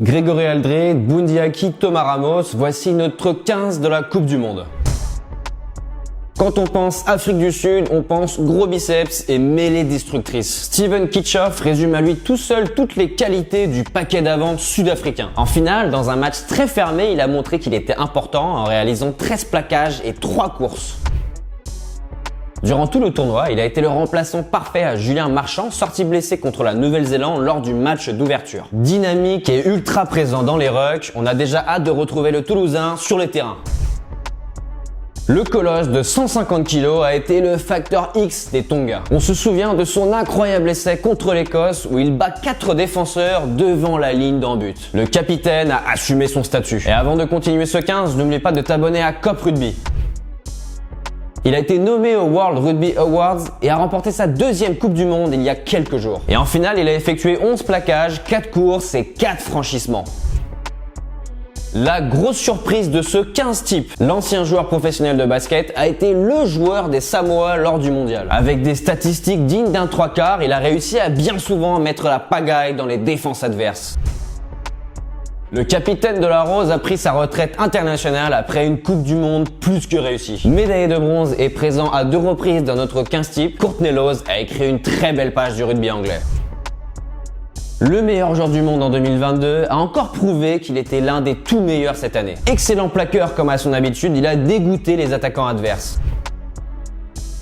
Grégory Aldrit, Bundee Aki, Thomas Ramos, voici notre 15 de la Coupe du Monde. Quand on pense Afrique du Sud, on pense gros biceps et mêlée destructrice. Steven Kitchoff résume à lui tout seul toutes les qualités du paquet d'avant sud-africain. En finale, dans un match très fermé, il a montré qu'il était important en réalisant 13 plaquages et 3 courses. Durant tout le tournoi, il a été le remplaçant parfait à Julien Marchand, sorti blessé contre la Nouvelle-Zélande lors du match d'ouverture. Dynamique et ultra présent dans les rucks, on a déjà hâte de retrouver le Toulousain sur les terrains. Le colosse de 150 kg a été le facteur X des Tonga. On se souvient de son incroyable essai contre l'Écosse où il bat 4 défenseurs devant la ligne d'en but. Le capitaine a assumé son statut. Et avant de continuer ce 15, n'oublie pas de t'abonner à Cop Rugby. Il a été nommé au World Rugby Awards et a remporté sa deuxième Coupe du Monde il y a quelques jours. Et en finale, il a effectué 11 plaquages, 4 courses et 4 franchissements. La grosse surprise de ce 15 type, l'ancien joueur professionnel de basket a été le joueur des Samoa lors du mondial. Avec des statistiques dignes d'un 3/4, il a réussi à bien souvent mettre la pagaille dans les défenses adverses. Le capitaine de la Rose a pris sa retraite internationale après une Coupe du Monde plus que réussie. Médaillé de bronze et présent à 2 reprises dans notre 15 type, Courtney Lawes a écrit une très belle page du rugby anglais. Le meilleur joueur du monde en 2022 a encore prouvé qu'il était l'un des tout meilleurs cette année. Excellent plaqueur comme à son habitude, il a dégoûté les attaquants adverses.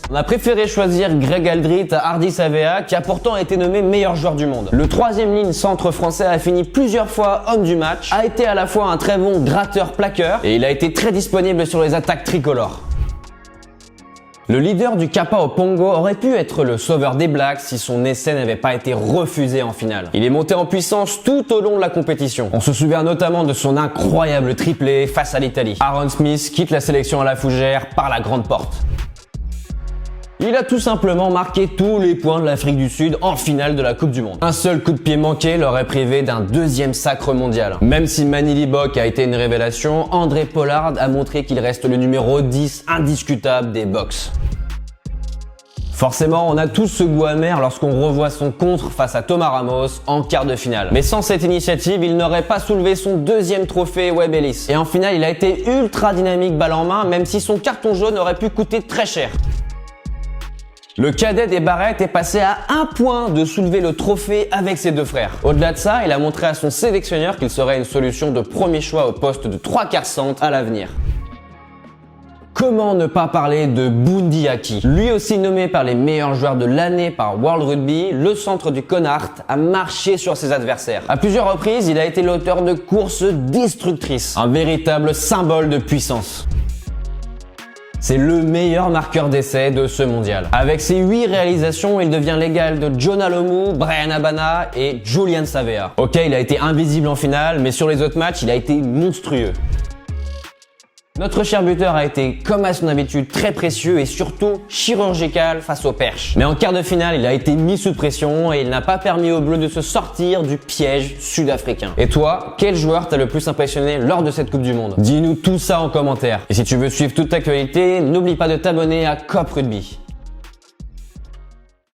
On a préféré choisir Greg Aldrit à Ardie Savea qui a pourtant été nommé meilleur joueur du monde. Le 3e ligne centre français a fini plusieurs fois homme du match, a été à la fois un très bon gratteur-plaqueur et il a été très disponible sur les attaques tricolores. Le leader du Kappa au Pongo aurait pu être le sauveur des Blacks si son essai n'avait pas été refusé en finale. Il est monté en puissance tout au long de la compétition. On se souvient notamment de son incroyable triplé face à l'Italie. Aaron Smith quitte la sélection à la fougère par la grande porte. Il a tout simplement marqué tous les points de l'Afrique du Sud en finale de la Coupe du Monde. Un seul coup de pied manqué l'aurait privé d'un 2e sacre mondial. Même si Manili Bok a été une révélation, André Pollard a montré qu'il reste le numéro 10 indiscutable des Box. Forcément, on a tous ce goût amer lorsqu'on revoit son contre face à Thomas Ramos en quart de finale. Mais sans cette initiative, il n'aurait pas soulevé son 2e trophée Webb Ellis. Et en finale, il a été ultra dynamique balle en main, même si son carton jaune aurait pu coûter très cher. Le cadet des Barrettes est passé à 1 point de soulever le trophée avec ses 2 frères. Au-delà de ça, il a montré à son sélectionneur qu'il serait une solution de premier choix au poste de 3/4 centre à l'avenir. Comment ne pas parler de Bundee Aki? Lui aussi nommé par les meilleurs joueurs de l'année par World Rugby, le centre du Connacht a marché sur ses adversaires. À plusieurs reprises, il a été l'auteur de courses destructrices. Un véritable symbole de puissance. C'est le meilleur marqueur d'essai de ce mondial. Avec ses 8 réalisations, il devient l'égal de Jonah Lomu, Bryan Habana et Julian Savea. Ok, il a été invisible en finale, mais sur les autres matchs, il a été monstrueux. Notre cher buteur a été, comme à son habitude, très précieux et surtout chirurgical face aux perches. Mais en quart de finale, il a été mis sous pression et il n'a pas permis aux Bleus de se sortir du piège sud-africain. Et toi, quel joueur t'a le plus impressionné lors de cette Coupe du Monde? Dis-nous tout ça en commentaire. Et si tu veux suivre toute l'actualité, n'oublie pas de t'abonner à Cop Rugby.